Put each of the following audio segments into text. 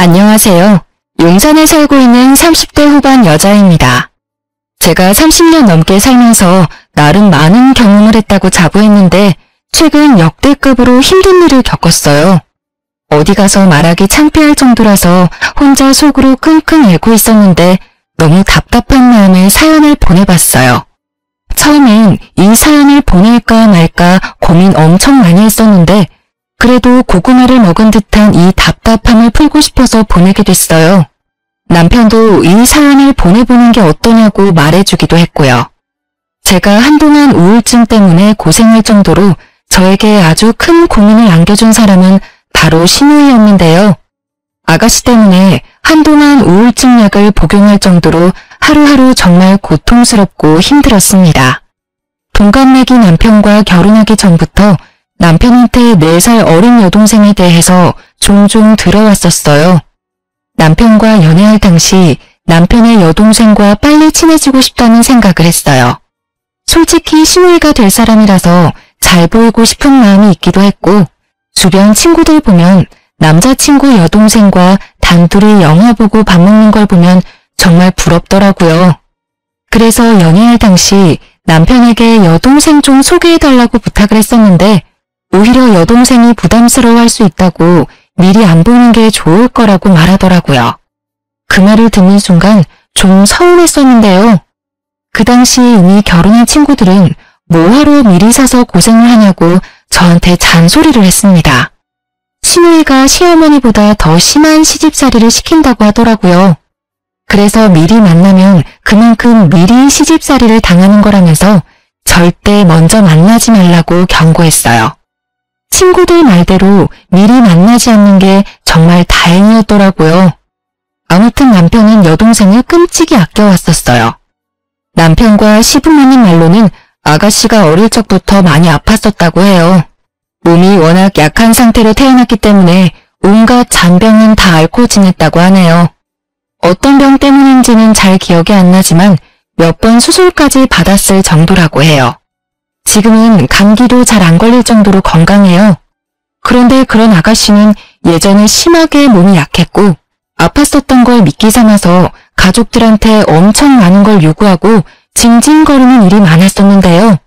안녕하세요. 용산에 살고 있는 30대 후반 여자입니다. 제가 30년 넘게 살면서 나름 많은 경험을 했다고 자부했는데 최근 역대급으로 힘든 일을 겪었어요. 어디 가서 말하기 창피할 정도라서 혼자 속으로 끙끙 앓고 있었는데 너무 답답한 마음에 사연을 보내봤어요. 처음엔 이 사연을 보낼까 말까 고민 엄청 많이 했었는데 그래도 고구마를 먹은 듯한 이 답답함을 풀고 싶어서 보내게 됐어요. 남편도 이 사연을 보내보는 게 어떠냐고 말해주기도 했고요. 제가 한동안 우울증 때문에 고생할 정도로 저에게 아주 큰 고민을 안겨준 사람은 바로 신우이였는데요. 아가씨 때문에 한동안 우울증 약을 복용할 정도로 하루하루 정말 고통스럽고 힘들었습니다. 동갑내기 남편과 결혼하기 전부터 남편한테 4살 어린 여동생에 대해서 종종 들어왔었어요. 남편과 연애할 당시 남편의 여동생과 빨리 친해지고 싶다는 생각을 했어요. 솔직히 신우이가 될 사람이라서 잘 보이고 싶은 마음이 있기도 했고 주변 친구들 보면 남자친구 여동생과 단둘이 영화 보고 밥 먹는 걸 보면 정말 부럽더라고요. 그래서 연애할 당시 남편에게 여동생 좀 소개해달라고 부탁을 했었는데 오히려 여동생이 부담스러워할 수 있다고 미리 안 보는 게 좋을 거라고 말하더라고요. 그 말을 듣는 순간 좀 서운했었는데요. 그 당시 이미 결혼한 친구들은 뭐하러 미리 사서 고생을 하냐고 저한테 잔소리를 했습니다. 신우이가 시어머니보다 더 심한 시집살이를 시킨다고 하더라고요. 그래서 미리 만나면 그만큼 미리 시집살이를 당하는 거라면서 절대 먼저 만나지 말라고 경고했어요. 친구들 말대로 미리 만나지 않는 게 정말 다행이었더라고요. 아무튼 남편은 여동생을 끔찍이 아껴왔었어요. 남편과 시부모님 말로는 아가씨가 어릴 적부터 많이 아팠었다고 해요. 몸이 워낙 약한 상태로 태어났기 때문에 온갖 잔병은 다 앓고 지냈다고 하네요. 어떤 병 때문인지는 잘 기억이 안 나지만 몇 번 수술까지 받았을 정도라고 해요. 지금은 감기도 잘 안 걸릴 정도로 건강해요. 그런데 그런 아가씨는 예전에 심하게 몸이 약했고 아팠었던 걸 미끼 삼아서 가족들한테 엄청 많은 걸 요구하고 징징거리는 일이 많았었는데요.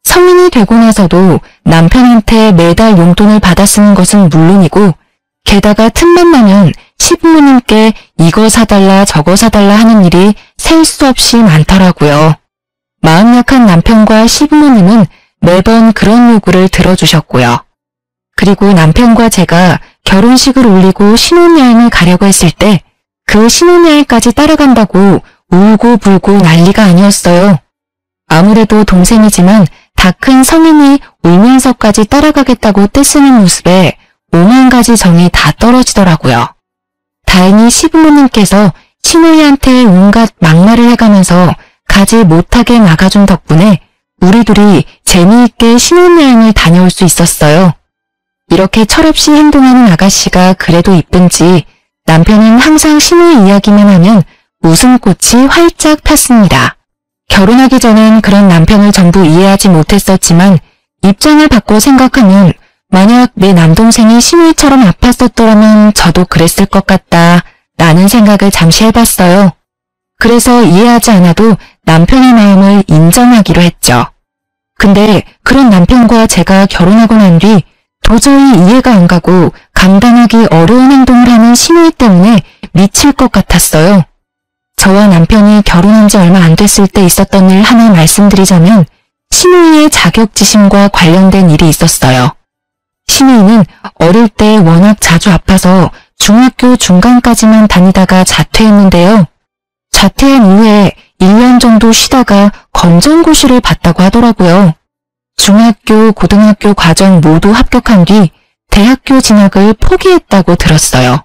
성인이 되고 나서도 남편한테 매달 용돈을 받아 쓰는 것은 물론이고 게다가 틈만 나면 시부모님께 이거 사달라 저거 사달라 하는 일이 셀 수 없이 많더라고요. 마음 약한 남편과 시부모님은 매번 그런 요구를 들어주셨고요. 그리고 남편과 제가 결혼식을 올리고 신혼여행을 가려고 했을 때 그 신혼여행까지 따라간다고 울고 불고 난리가 아니었어요. 아무래도 동생이지만 다 큰 성인이 울면서까지 따라가겠다고 떼쓰는 모습에 5만 가지 정이 다 떨어지더라고요. 다행히 시부모님께서 신우이한테 온갖 막말을 해가면서 가지 못하게 막아준 덕분에 우리 둘이 재미있게 신혼여행을 다녀올 수 있었어요. 이렇게 철없이 행동하는 아가씨가 그래도 이쁜지 남편은 항상 신우이 이야기만 하면 웃음꽃이 활짝 폈습니다. 결혼하기 전엔 그런 남편을 전부 이해하지 못했었지만 입장을 바꿔 생각하면 만약 내 남동생이 신우이처럼 아팠었더라면 저도 그랬을 것 같다 라는 생각을 잠시 해봤어요. 그래서 이해하지 않아도 남편의 마음을 인정하기로 했죠. 근데 그런 남편과 제가 결혼하고 난 뒤 도저히 이해가 안 가고 감당하기 어려운 행동을 하는 신우이 때문에 미칠 것 같았어요. 저와 남편이 결혼한 지 얼마 안 됐을 때 있었던 일 하나 말씀드리자면 신우이의 자격지심과 관련된 일이 있었어요. 신우이는 어릴 때 워낙 자주 아파서 중학교 중간까지만 다니다가 자퇴했는데요. 자퇴한 이후에 1년 정도 쉬다가 검정고시를 봤다고 하더라고요. 중학교, 고등학교 과정 모두 합격한 뒤 대학교 진학을 포기했다고 들었어요.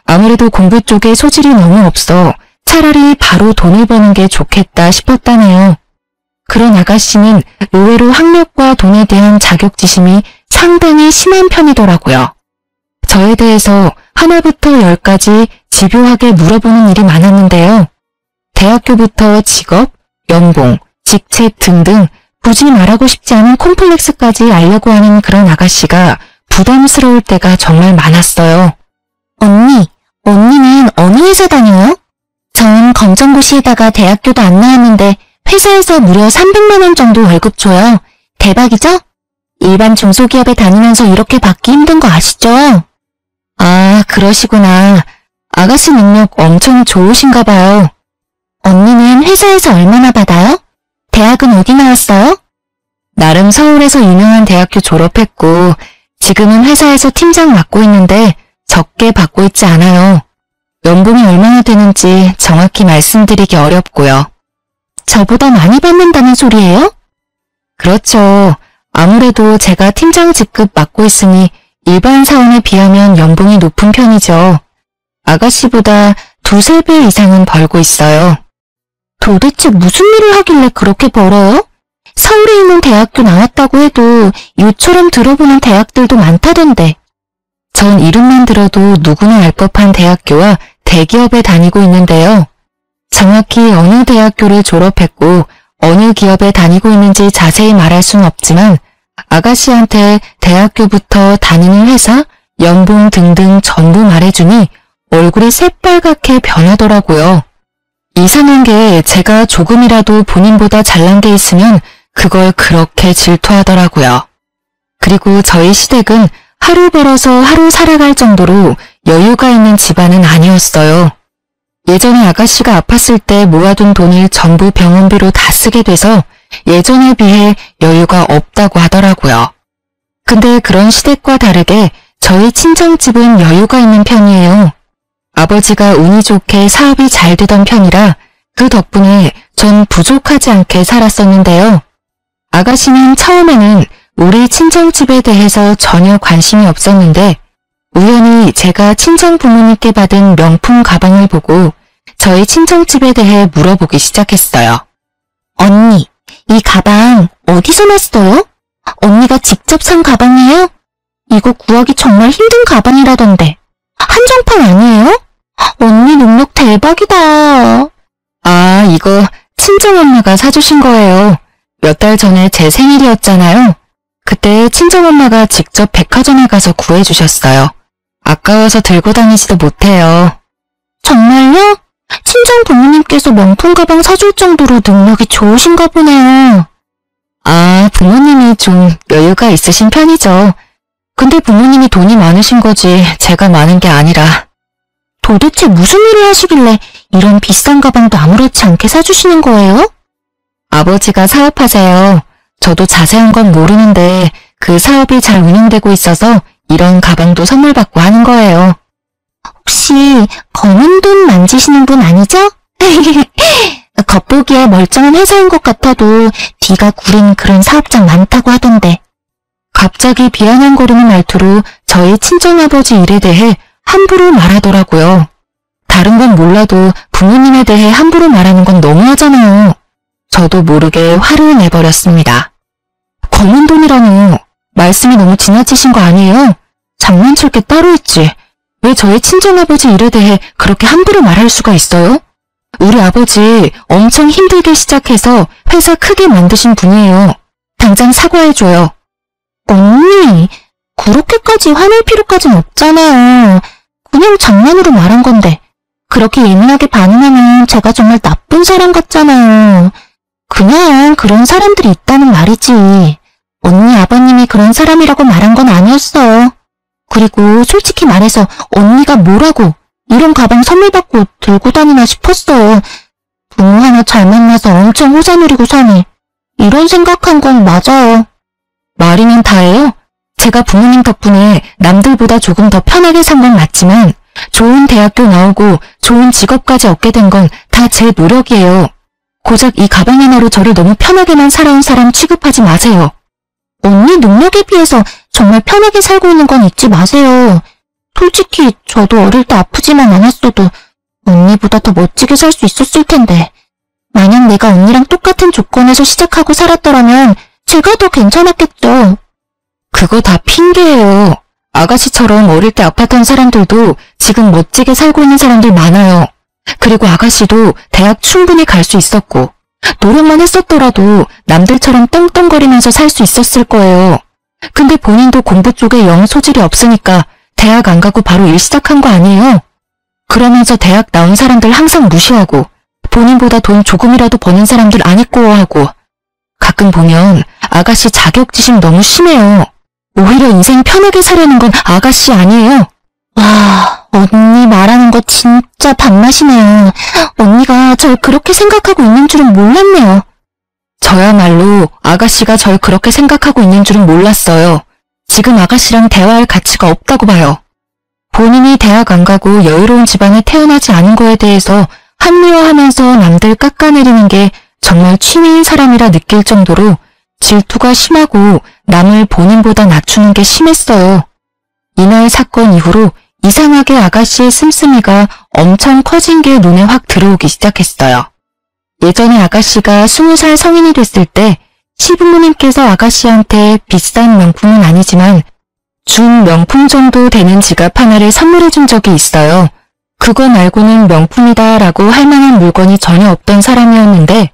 아무래도 공부 쪽에 소질이 너무 없어 차라리 바로 돈을 버는 게 좋겠다 싶었다네요. 그런 아가씨는 의외로 학력과 돈에 대한 자격지심이 상당히 심한 편이더라고요. 저에 대해서 하나부터 10까지 집요하게 물어보는 일이 많았는데요. 대학교부터 직업, 연봉, 직책 등등 굳이 말하고 싶지 않은 콤플렉스까지 알려고 하는 그런 아가씨가 부담스러울 때가 정말 많았어요. 언니, 어느 회사 다녀요? 전 검정고시에다가 대학교도 안 나왔는데 회사에서 무려 300만 원 정도 월급 줘요. 대박이죠? 일반 중소기업에 다니면서 이렇게 받기 힘든 거 아시죠? 아, 그러시구나. 아가씨 능력 엄청 좋으신가 봐요. 언니는 회사에서 얼마나 받아요? 대학은 어디 나왔어요? 나름 서울에서 유명한 대학교 졸업했고 지금은 회사에서 팀장 맡고 있는데 적게 받고 있지 않아요. 연봉이 얼마나 되는지 정확히 말씀드리기 어렵고요. 저보다 많이 받는다는 소리예요? 그렇죠. 아무래도 제가 팀장 직급 맡고 있으니 일반 사원에 비하면 연봉이 높은 편이죠. 아가씨보다 두세 배 이상은 벌고 있어요. 도대체 무슨 일을 하길래 그렇게 벌어요? 서울에 있는 대학교 나왔다고 해도 요처럼 들어보는 대학들도 많다던데. 전 이름만 들어도 누구나 알 법한 대학교와 대기업에 다니고 있는데요. 정확히 어느 대학교를 졸업했고 어느 기업에 다니고 있는지 자세히 말할 수는 없지만 아가씨한테 대학교부터 다니는 회사, 연봉 등등 전부 말해주니 얼굴이 새빨갛게 변하더라고요. 이상한 게 제가 조금이라도 본인보다 잘난 게 있으면 그걸 그렇게 질투하더라고요. 그리고 저희 시댁은 하루 벌어서 하루 살아갈 정도로 여유가 있는 집안은 아니었어요. 예전에 아가씨가 아팠을 때 모아둔 돈을 전부 병원비로 다 쓰게 돼서 예전에 비해 여유가 없다고 하더라고요. 근데 그런 시댁과 다르게 저희 친정집은 여유가 있는 편이에요. 아버지가 운이 좋게 사업이 잘 되던 편이라 그 덕분에 전 부족하지 않게 살았었는데요. 아가씨는 처음에는 우리 친정집에 대해서 전혀 관심이 없었는데 우연히 제가 친정 부모님께 받은 명품 가방을 보고 저희 친정집에 대해 물어보기 시작했어요. 언니, 이 가방 어디서 났어요? 언니가 직접 산 가방이에요? 이거 구하기 정말 힘든 가방이라던데. 한정판 아니에요? 언니 능력 대박이다. 아, 이거 친정엄마가 사주신 거예요. 몇 달 전에 제 생일이었잖아요. 그때 친정엄마가 직접 백화점에 가서 구해주셨어요. 아까워서 들고 다니지도 못해요. 정말요? 친정 부모님께서 명품 가방 사줄 정도로 능력이 좋으신가 보네요. 아, 부모님이 좀 여유가 있으신 편이죠. 근데 부모님이 돈이 많으신 거지 제가 많은 게 아니라. 도대체 무슨 일을 하시길래 이런 비싼 가방도 아무렇지 않게 사주시는 거예요? 아버지가 사업하세요. 저도 자세한 건 모르는데 그 사업이 잘 운영되고 있어서 이런 가방도 선물 받고 하는 거예요. 혹시 검은 돈 만지시는 분 아니죠? 겉보기에 멀쩡한 회사인 것 같아도 뒤가 구린 그런 사업장 많다고 하던데. 갑자기 비아냥거리는 말투로 저희 친정아버지 일에 대해 함부로 말하더라고요. 다른 건 몰라도 부모님에 대해 함부로 말하는 건 너무하잖아요. 저도 모르게 화를 내버렸습니다. 검은 돈이라뇨. 말씀이 너무 지나치신 거 아니에요? 장난칠 게 따로 있지. 왜 저희 친정아버지 일에 대해 그렇게 함부로 말할 수가 있어요? 우리 아버지 엄청 힘들게 시작해서 회사 크게 만드신 분이에요. 당장 사과해줘요. 언니, 그렇게까지 화낼 필요까진 없잖아요. 그냥 장난으로 말한 건데 그렇게 예민하게 반응하면 제가 정말 나쁜 사람 같잖아요. 그냥 그런 사람들이 있다는 말이지. 언니 아버님이 그런 사람이라고 말한 건 아니었어요. 그리고 솔직히 말해서 언니가 뭐라고 이런 가방 선물 받고 들고 다니나 싶었어요. 부모 하나 잘 만나서 엄청 호사 누리고 사니 이런 생각한 건 맞아요. 말이면 다예요. 제가 부모님 덕분에 남들보다 조금 더 편하게 산 건 맞지만 좋은 대학교 나오고 좋은 직업까지 얻게 된 건 다 제 노력이에요. 고작 이 가방 하나로 저를 너무 편하게만 살아온 사람 취급하지 마세요. 언니 능력에 비해서 정말 편하게 살고 있는 건 잊지 마세요. 솔직히 저도 어릴 때 아프지만 않았어도 언니보다 더 멋지게 살 수 있었을 텐데. 만약 내가 언니랑 똑같은 조건에서 시작하고 살았더라면 제가 더 괜찮았겠죠. 그거 다 핑계예요. 아가씨처럼 어릴 때 아팠던 사람들도 지금 멋지게 살고 있는 사람들 많아요. 그리고 아가씨도 대학 충분히 갈 수 있었고 노력만 했었더라도 남들처럼 떵떵거리면서 살 수 있었을 거예요. 근데 본인도 공부 쪽에 영 소질이 없으니까 대학 안 가고 바로 일 시작한 거 아니에요? 그러면서 대학 나온 사람들 항상 무시하고 본인보다 돈 조금이라도 버는 사람들 안 있고하고 가끔 보면 아가씨 자격지심 너무 심해요. 오히려 인생 편하게 살려는 건 아가씨 아니에요. 와, 언니 말하는 거 진짜 밥맛이네요. 언니가 절 그렇게 생각하고 있는 줄은 몰랐네요. 저야말로 아가씨가 절 그렇게 생각하고 있는 줄은 몰랐어요. 지금 아가씨랑 대화할 가치가 없다고 봐요. 본인이 대학 안 가고 여유로운 집안에 태어나지 않은 거에 대해서 합리화하면서 남들 깎아내리는 게 정말 취미인 사람이라 느낄 정도로 질투가 심하고 남을 본인보다 낮추는 게 심했어요. 이날 사건 이후로 이상하게 아가씨의 씀씀이가 엄청 커진 게 눈에 확 들어오기 시작했어요. 예전에 아가씨가 20살 성인이 됐을 때 시부모님께서 아가씨한테 비싼 명품은 아니지만 준 명품 정도 되는 지갑 하나를 선물해 준 적이 있어요. 그거 말고는 명품이다 라고 할 만한 물건이 전혀 없던 사람이었는데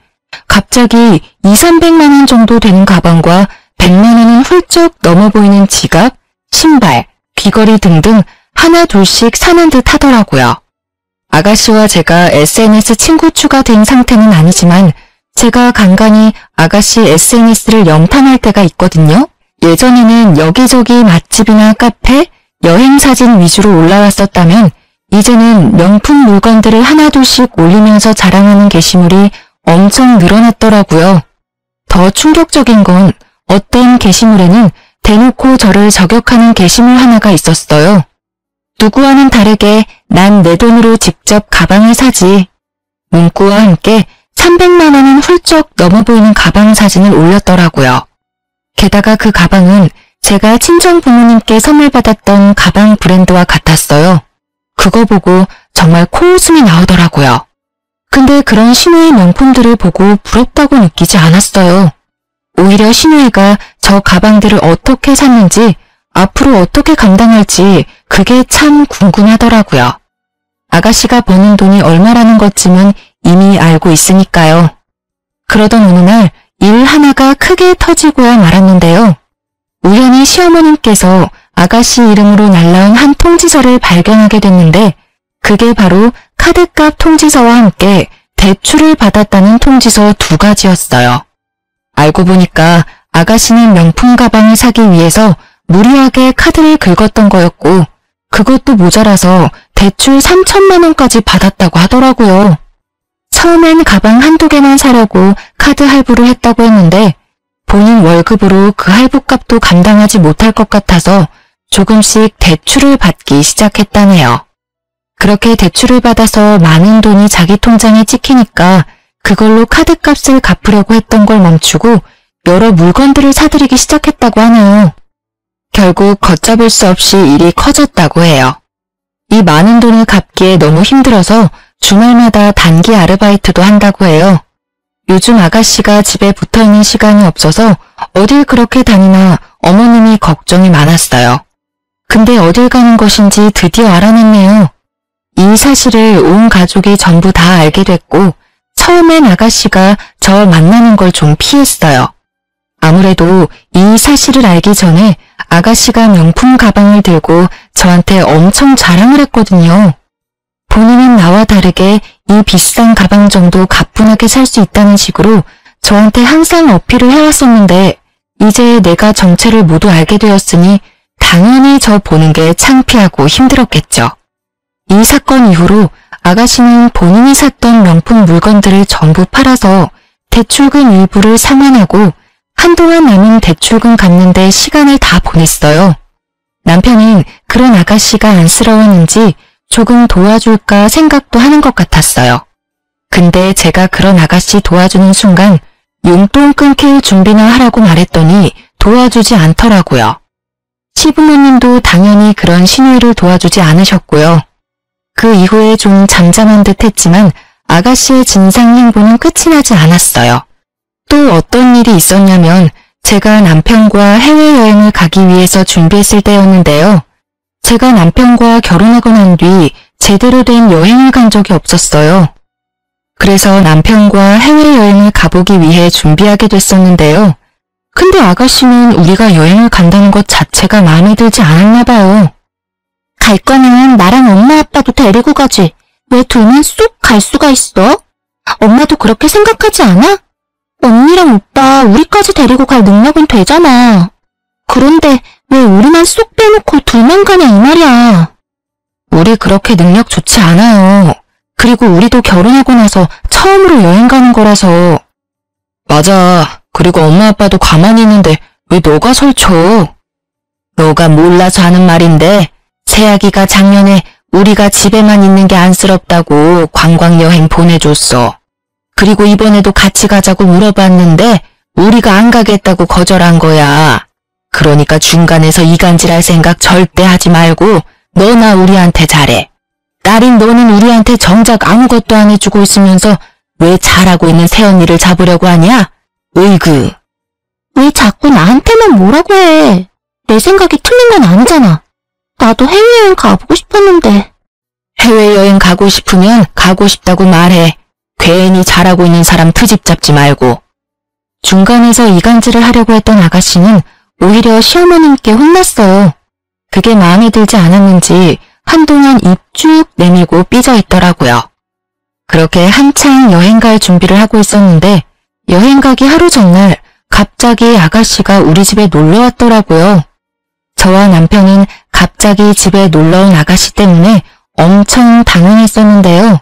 갑자기 200~300만 원 정도 되는 가방과 100만 원은 훌쩍 넘어 보이는 지갑, 신발, 귀걸이 등등 하나 둘씩 사는 듯 하더라고요. 아가씨와 제가 SNS 친구 추가된 상태는 아니지만 제가 간간히 아가씨 SNS를 염탐할 때가 있거든요. 예전에는 여기저기 맛집이나 카페, 여행 사진 위주로 올라왔었다면 이제는 명품 물건들을 하나둘씩 올리면서 자랑하는 게시물이 엄청 늘어났더라고요. 더 충격적인 건 어떤 게시물에는 대놓고 저를 저격하는 게시물 하나가 있었어요. 누구와는 다르게 난 내 돈으로 직접 가방을 사지. 문구와 함께 300만 원은 훌쩍 넘어 보이는 가방 사진을 올렸더라고요. 게다가 그 가방은 제가 친정 부모님께 선물 받았던 가방 브랜드와 같았어요. 그거 보고 정말 코웃음이 나오더라고요. 근데 그런 신우의 명품들을 보고 부럽다고 느끼지 않았어요. 오히려 신우이가 저 가방들을 어떻게 샀는지 앞으로 어떻게 감당할지 그게 참 궁금하더라고요. 아가씨가 버는 돈이 얼마라는 것쯤은 이미 알고 있으니까요. 그러던 어느 날 일 하나가 크게 터지고야 말았는데요. 우연히 시어머님께서 아가씨 이름으로 날라온 한 통지서를 발견하게 됐는데 그게 바로 카드값 통지서와 함께 대출을 받았다는 통지서 2가지였어요. 알고 보니까 아가씨는 명품 가방을 사기 위해서 무리하게 카드를 긁었던 거였고 그것도 모자라서 대출 3천만 원까지 받았다고 하더라고요. 처음엔 가방 한두 개만 사려고 카드 할부를 했다고 했는데 본인 월급으로 그 할부값도 감당하지 못할 것 같아서 조금씩 대출을 받기 시작했다네요. 그렇게 대출을 받아서 많은 돈이 자기 통장에 찍히니까 그걸로 카드값을 갚으려고 했던 걸 멈추고 여러 물건들을 사들이기 시작했다고 하네요. 결국 걷잡을 수 없이 일이 커졌다고 해요. 이 많은 돈을 갚기에 너무 힘들어서 주말마다 단기 아르바이트도 한다고 해요. 요즘 아가씨가 집에 붙어있는 시간이 없어서 어딜 그렇게 다니나 어머님이 걱정이 많았어요. 근데 어딜 가는 것인지 드디어 알아냈네요. 이 사실을 온 가족이 전부 다 알게 됐고 처음엔 아가씨가 저 만나는 걸 좀 피했어요. 아무래도 이 사실을 알기 전에 아가씨가 명품 가방을 들고 저한테 엄청 자랑을 했거든요. 본인은 나와 다르게 이 비싼 가방 정도 가뿐하게 살 수 있다는 식으로 저한테 항상 어필을 해왔었는데 이제 내가 정체를 모두 알게 되었으니 당연히 저 보는 게 창피하고 힘들었겠죠. 이 사건 이후로 아가씨는 본인이 샀던 명품 물건들을 전부 팔아서 대출금 일부를 상환하고 한동안 남은 대출금 갚는데 시간을 다 보냈어요. 남편은 그런 아가씨가 안쓰러웠는지 조금 도와줄까 생각도 하는 것 같았어요. 근데 제가 그런 아가씨 도와주는 순간 용돈 끊길 준비나 하라고 말했더니 도와주지 않더라고요. 시부모님도 당연히 그런 시누이를 도와주지 않으셨고요. 그 이후에 좀 잠잠한 듯 했지만 아가씨의 진상 행보는 끝이 나지 않았어요. 또 어떤 일이 있었냐면 제가 남편과 해외여행을 가기 위해서 준비했을 때였는데요. 제가 남편과 결혼하고 난 뒤 제대로 된 여행을 간 적이 없었어요. 그래서 남편과 해외여행을 가보기 위해 준비하게 됐었는데요. 근데 아가씨는 우리가 여행을 간다는 것 자체가 마음에 들지 않았나 봐요. 갈 거면 나랑 엄마 아빠도 데리고 가지. 왜 둘만 쏙 갈 수가 있어? 엄마도 그렇게 생각하지 않아? 언니랑 오빠 우리까지 데리고 갈 능력은 되잖아. 그런데 왜 우리만 쏙 빼놓고 둘만 가냐 이 말이야. 우리 그렇게 능력 좋지 않아요. 그리고 우리도 결혼하고 나서 처음으로 여행 가는 거라서. 맞아. 그리고 엄마 아빠도 가만히 있는데 왜 너가 설쳐? 너가 몰라서 하는 말인데 새아기가 작년에 우리가 집에만 있는 게 안쓰럽다고 관광여행 보내줬어. 그리고 이번에도 같이 가자고 물어봤는데 우리가 안 가겠다고 거절한 거야. 그러니까 중간에서 이간질할 생각 절대 하지 말고 너나 우리한테 잘해. 딸인 너는 우리한테 정작 아무것도 안 해주고 있으면서 왜 잘하고 있는 새언니를 잡으려고 하냐? 으이그. 왜 자꾸 나한테만 뭐라고 해? 내 생각이 틀린 건 아니잖아. 나도 해외여행 가보고 싶었는데. 해외여행 가고 싶으면 가고 싶다고 말해. 괜히 잘하고 있는 사람 트집 잡지 말고. 중간에서 이간질을 하려고 했던 아가씨는 오히려 시어머님께 혼났어요. 그게 마음에 들지 않았는지 한동안 입 쭉 내밀고 삐져 있더라고요. 그렇게 한창 여행 갈 준비를 하고 있었는데 여행 가기 하루 전날 갑자기 아가씨가 우리 집에 놀러 왔더라고요. 저와 남편은 갑자기 집에 놀러 온 아가씨 때문에 엄청 당황했었는데요.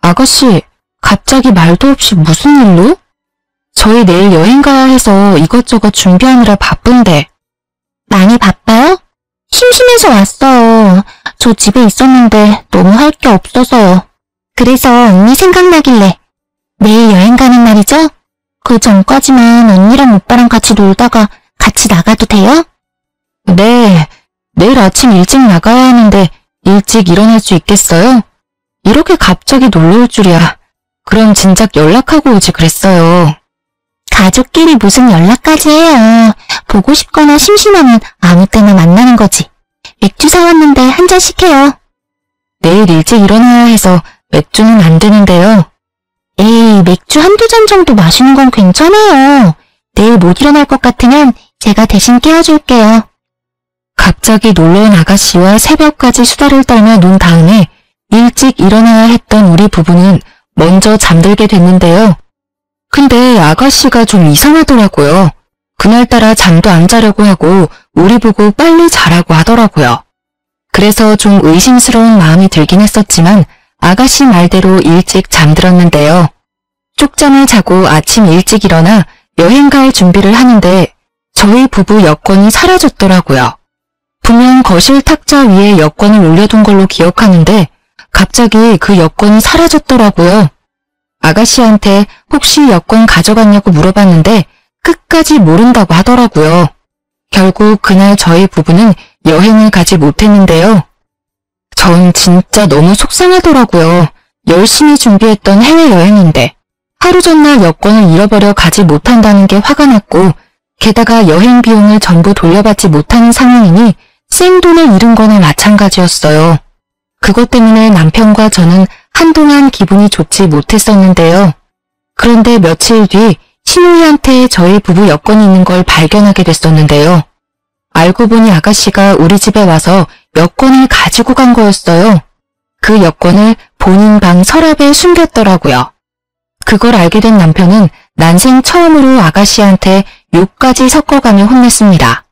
아가씨, 갑자기 말도 없이 무슨 일로? 저희 내일 여행 가야 해서 이것저것 준비하느라 바쁜데. 많이 바빠요? 심심해서 왔어요. 저 집에 있었는데 너무 할 게 없어서요. 그래서 언니 생각나길래. 내일 여행 가는 날이죠? 그 전까지만 언니랑 오빠랑 같이 놀다가 같이 나가도 돼요? 네, 내일 아침 일찍 나가야 하는데 일찍 일어날 수 있겠어요? 이렇게 갑자기 놀러 올 줄이야. 그럼 진작 연락하고 오지 그랬어요. 가족끼리 무슨 연락까지 해요. 보고 싶거나 심심하면 아무 때나 만나는 거지. 맥주 사왔는데 한 잔씩 해요. 내일 일찍 일어나야 해서 맥주는 안 되는데요. 에이, 맥주 한두 잔 정도 마시는 건 괜찮아요. 내일 못 일어날 것 같으면 제가 대신 깨워줄게요. 갑자기 놀러온 아가씨와 새벽까지 수다를 떨며 논 다음에 일찍 일어나야 했던 우리 부부는 먼저 잠들게 됐는데요. 근데 아가씨가 좀 이상하더라고요. 그날따라 잠도 안 자려고 하고 우리 보고 빨리 자라고 하더라고요. 그래서 좀 의심스러운 마음이 들긴 했었지만 아가씨 말대로 일찍 잠들었는데요. 쪽잠을 자고 아침 일찍 일어나 여행 갈 준비를 하는데 저희 부부 여권이 사라졌더라고요. 분명 거실 탁자 위에 여권을 올려둔 걸로 기억하는데 갑자기 그 여권이 사라졌더라고요. 아가씨한테 혹시 여권 가져갔냐고 물어봤는데 끝까지 모른다고 하더라고요. 결국 그날 저희 부부는 여행을 가지 못했는데요. 전 진짜 너무 속상하더라고요. 열심히 준비했던 해외여행인데 하루 전날 여권을 잃어버려 가지 못한다는 게 화가 났고 게다가 여행 비용을 전부 돌려받지 못하는 상황이니 생돈을 잃은 거나 마찬가지였어요. 그것 때문에 남편과 저는 한동안 기분이 좋지 못했었는데요. 그런데 며칠 뒤 시누이한테 저희 부부 여권이 있는 걸 발견하게 됐었는데요. 알고 보니 아가씨가 우리 집에 와서 여권을 가지고 간 거였어요. 그 여권을 본인 방 서랍에 숨겼더라고요. 그걸 알게 된 남편은 난생 처음으로 아가씨한테 욕까지 섞어가며 혼냈습니다.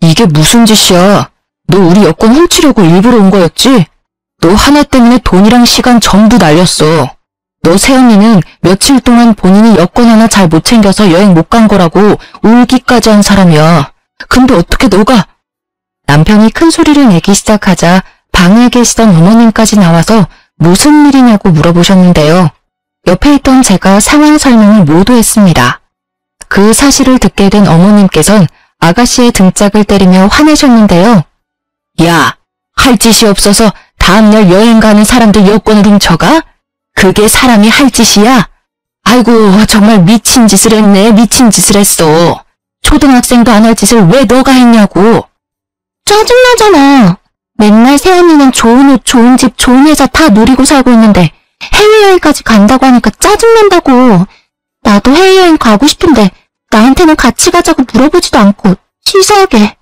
이게 무슨 짓이야? 너 우리 여권 훔치려고 일부러 온 거였지? 너 하나 때문에 돈이랑 시간 전부 날렸어. 너 새언니는 며칠 동안 본인이 여권 하나 잘 못 챙겨서 여행 못 간 거라고 울기까지 한 사람이야. 근데 어떻게 너가... 남편이 큰 소리를 내기 시작하자 방에 계시던 어머님까지 나와서 무슨 일이냐고 물어보셨는데요. 옆에 있던 제가 상황 설명을 모두 했습니다. 그 사실을 듣게 된 어머님께선 아가씨의 등짝을 때리며 화내셨는데요. 야, 할 짓이 없어서 다음날 여행 가는 사람들 여권을 훔쳐가? 그게 사람이 할 짓이야? 아이고, 정말 미친 짓을 했네. 미친 짓을 했어. 초등학생도 안 할 짓을 왜 너가 했냐고. 짜증나잖아. 맨날 새언니는 좋은 옷, 좋은 집, 좋은 회사 다 누리고 살고 있는데 해외여행까지 간다고 하니까 짜증난다고. 나도 해외여행 가고 싶은데 나한테는 같이 가자고 물어보지도 않고 치사하게.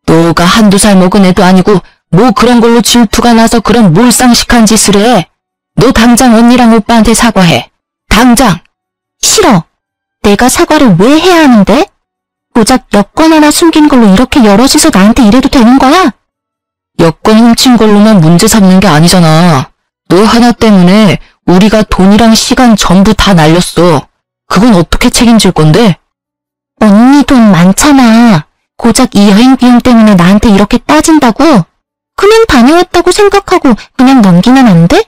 너가 한두 살 먹은 애도 아니고 뭐 그런 걸로 질투가 나서 그런 몰상식한 짓을 해. 너 당장 언니랑 오빠한테 사과해. 당장. 싫어. 내가 사과를 왜 해야 하는데? 고작 여권 하나 숨긴 걸로 이렇게 여럿이서 나한테 이래도 되는 거야? 여권 훔친 걸로만 문제 삼는 게 아니잖아. 너 하나 때문에 우리가 돈이랑 시간 전부 다 날렸어. 그건 어떻게 책임질 건데? 언니 돈 많잖아. 고작 이 여행 비용 때문에 나한테 이렇게 따진다고? 그냥 다녀왔다고 생각하고 그냥 넘기면 안 돼?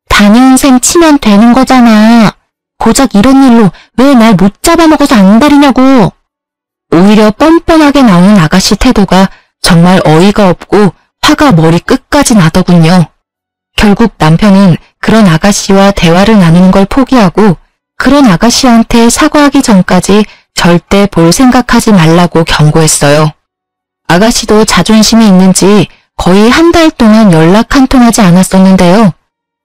다녀온 셈 치면 되는 거잖아. 고작 이런 일로 왜 날 못 잡아먹어서 안달이냐고. 오히려 뻔뻔하게 나오는 아가씨 태도가 정말 어이가 없고 화가 머리 끝까지 나더군요. 결국 남편은 그런 아가씨와 대화를 나누는 걸 포기하고 그런 아가씨한테 사과하기 전까지 절대 볼 생각하지 말라고 경고했어요. 아가씨도 자존심이 있는지 거의 한 달 동안 연락 한 통 하지 않았었는데요.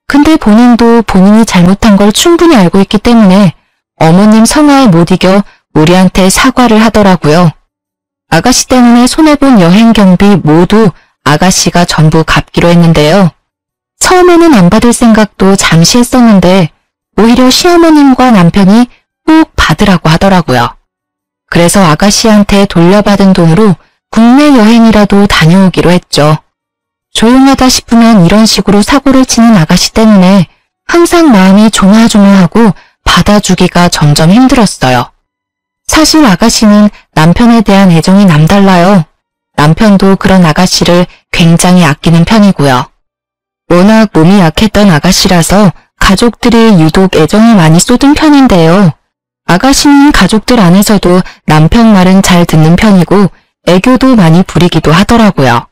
근데 본인도 본인이 잘못한 걸 충분히 알고 있기 때문에 어머님 성화에 못 이겨 우리한테 사과를 하더라고요. 아가씨 때문에 손해본 여행 경비 모두 아가씨가 전부 갚기로 했는데요. 처음에는 안 받을 생각도 잠시 했었는데 오히려 시어머님과 남편이 꼭 받으라고 하더라고요. 그래서 아가씨한테 돌려받은 돈으로 국내 여행이라도 다녀오기로 했죠. 조용하다 싶으면 이런 식으로 사고를 치는 아가씨 때문에 항상 마음이 조마조마하고 받아주기가 점점 힘들었어요. 사실 아가씨는 남편에 대한 애정이 남달라요. 남편도 그런 아가씨를 굉장히 아끼는 편이고요. 워낙 몸이 약했던 아가씨라서 가족들이 유독 애정이 많이 쏟은 편인데요. 아가씨는 가족들 안에서도 남편 말은 잘 듣는 편이고 애교도 많이 부리기도 하더라고요.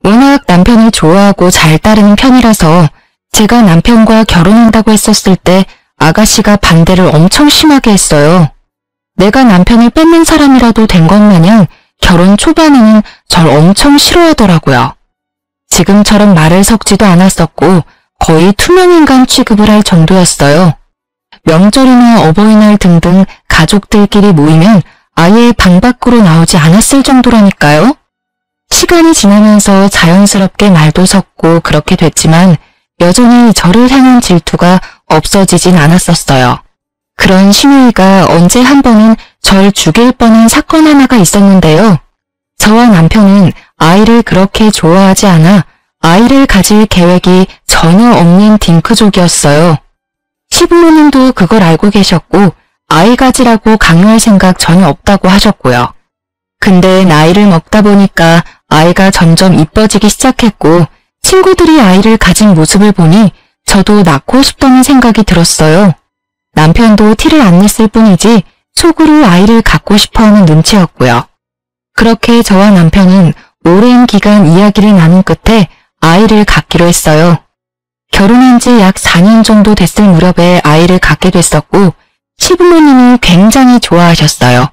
워낙 남편을 좋아하고 잘 따르는 편이라서 제가 남편과 결혼한다고 했었을 때 아가씨가 반대를 엄청 심하게 했어요. 내가 남편을 뺏는 사람이라도 된 것 마냥 결혼 초반에는 절 엄청 싫어하더라고요. 지금처럼 말을 섞지도 않았었고 거의 투명인간 취급을 할 정도였어요. 명절이나 어버이날 등등 가족들끼리 모이면 아예 방 밖으로 나오지 않았을 정도라니까요. 시간이 지나면서 자연스럽게 말도 섞고 그렇게 됐지만 여전히 저를 향한 질투가 없어지진 않았었어요. 그런 신우이가 언제 한 번은 절 죽일 뻔한 사건 하나가 있었는데요. 저와 남편은 아이를 그렇게 좋아하지 않아 아이를 가질 계획이 전혀 없는 딩크족이었어요. 시부모님도 그걸 알고 계셨고 아이 가지라고 강요할 생각 전혀 없다고 하셨고요. 근데 나이를 먹다 보니까 아이가 점점 이뻐지기 시작했고 친구들이 아이를 가진 모습을 보니 저도 낳고 싶다는 생각이 들었어요. 남편도 티를 안 냈을 뿐이지 속으로 아이를 갖고 싶어하는 눈치였고요. 그렇게 저와 남편은 오랜 기간 이야기를 나눈 끝에 아이를 갖기로 했어요. 결혼한 지 약 4년 정도 됐을 무렵에 아이를 갖게 됐었고 시부모님이 굉장히 좋아하셨어요.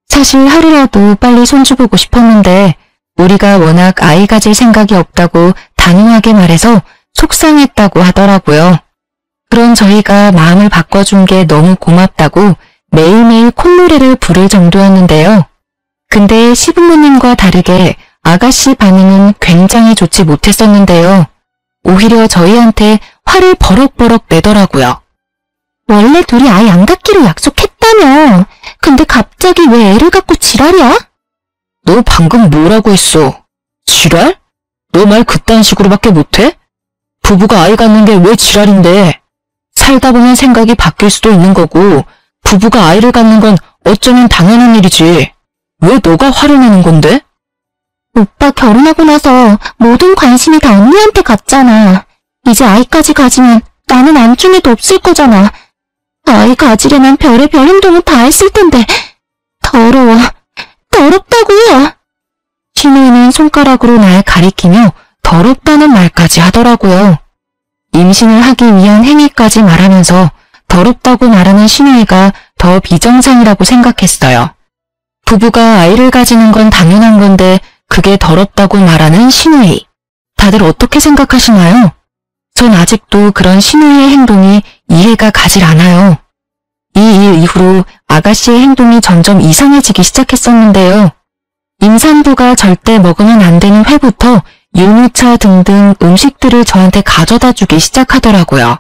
사실 하루라도 빨리 손주 보고 싶었는데 우리가 워낙 아이 가질 생각이 없다고 단호하게 말해서 속상했다고 하더라고요. 그런 저희가 마음을 바꿔준 게 너무 고맙다고 매일매일 콧노래를 부를 정도였는데요. 근데 시부모님과 다르게 아가씨 반응은 굉장히 좋지 못했었는데요. 오히려 저희한테 화를 버럭버럭 내더라고요. 원래 둘이 아이 안 갖기로 약속했다며. 근데 갑자기 왜 애를 갖고 지랄이야? 너 방금 뭐라고 했어? 지랄? 너 말 그딴 식으로밖에 못해? 부부가 아이 갖는 게 왜 지랄인데? 살다 보면 생각이 바뀔 수도 있는 거고 부부가 아이를 갖는 건 어쩌면 당연한 일이지. 왜 너가 화를 내는 건데? 오빠 결혼하고 나서 모든 관심이 다 언니한테 갔잖아. 이제 아이까지 가지면 나는 안중에도 없을 거잖아. 아이 가지려면 별의별 행동을 다 했을 텐데. 더러워. 더럽다고요. 신우이는 손가락으로 날 가리키며 더럽다는 말까지 하더라고요. 임신을 하기 위한 행위까지 말하면서 더럽다고 말하는 신우이가 더 비정상이라고 생각했어요. 부부가 아이를 가지는 건 당연한 건데 그게 더럽다고 말하는 신우이. 다들 어떻게 생각하시나요? 전 아직도 그런 신우이의 행동이 이해가 가질 않아요. 이 일 이후로 아가씨의 행동이 점점 이상해지기 시작했었는데요. 임산부가 절대 먹으면 안 되는 회부터 유모차 등등 음식들을 저한테 가져다 주기 시작하더라고요.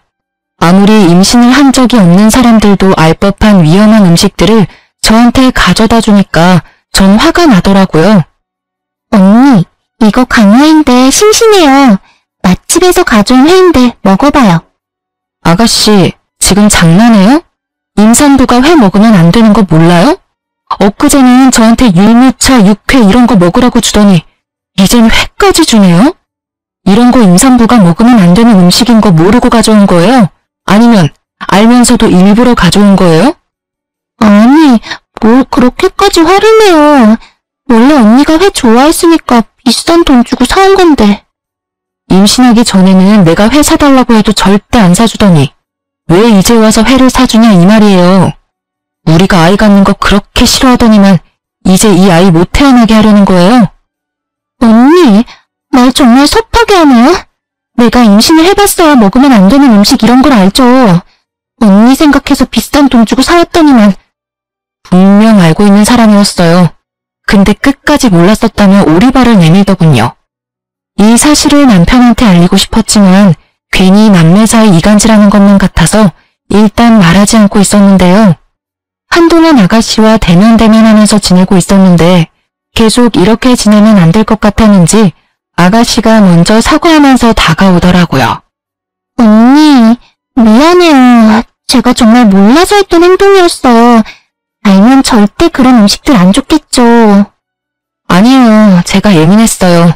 아무리 임신을 한 적이 없는 사람들도 알 법한 위험한 음식들을 저한테 가져다 주니까 전 화가 나더라고요. 언니, 이거 강회인데 싱싱해요. 맛집에서 가져온 회인데 먹어봐요. 아가씨, 지금 장난해요? 임산부가 회 먹으면 안 되는 거 몰라요? 엊그제는 저한테 율무차, 육회 이런 거 먹으라고 주더니 이젠 회까지 주네요? 이런 거 임산부가 먹으면 안 되는 음식인 거 모르고 가져온 거예요? 아니면 알면서도 일부러 가져온 거예요? 아니, 뭘 그렇게까지 화를 내요. 원래 언니가 회 좋아했으니까 비싼 돈 주고 사온 건데. 임신하기 전에는 내가 회 사달라고 해도 절대 안 사주더니 왜 이제 와서 회를 사주냐 이 말이에요. 우리가 아이 갖는 거 그렇게 싫어하더니만 이제 이 아이 못 태어나게 하려는 거예요? 언니, 말 정말 섭하게 하네요. 내가 임신을 해봤어야 먹으면 안 되는 음식 이런 걸 알죠. 언니 생각해서 비싼 돈 주고 사왔더니만. 분명 알고 있는 사람이었어요. 근데 끝까지 몰랐었다며 오리발을 내밀더군요. 이 사실을 남편한테 알리고 싶었지만 괜히 남매 사이 이간질하는 것만 같아서 일단 말하지 않고 있었는데요. 한동안 아가씨와 대면대면하면서 지내고 있었는데 계속 이렇게 지내면 안 될 것 같았는지 아가씨가 먼저 사과하면서 다가오더라고요. 언니, 미안해요. 제가 정말 몰라서 했던 행동이었어. 알면 절대 그런 음식들 안 줬겠죠. 아니에요. 제가 예민했어요.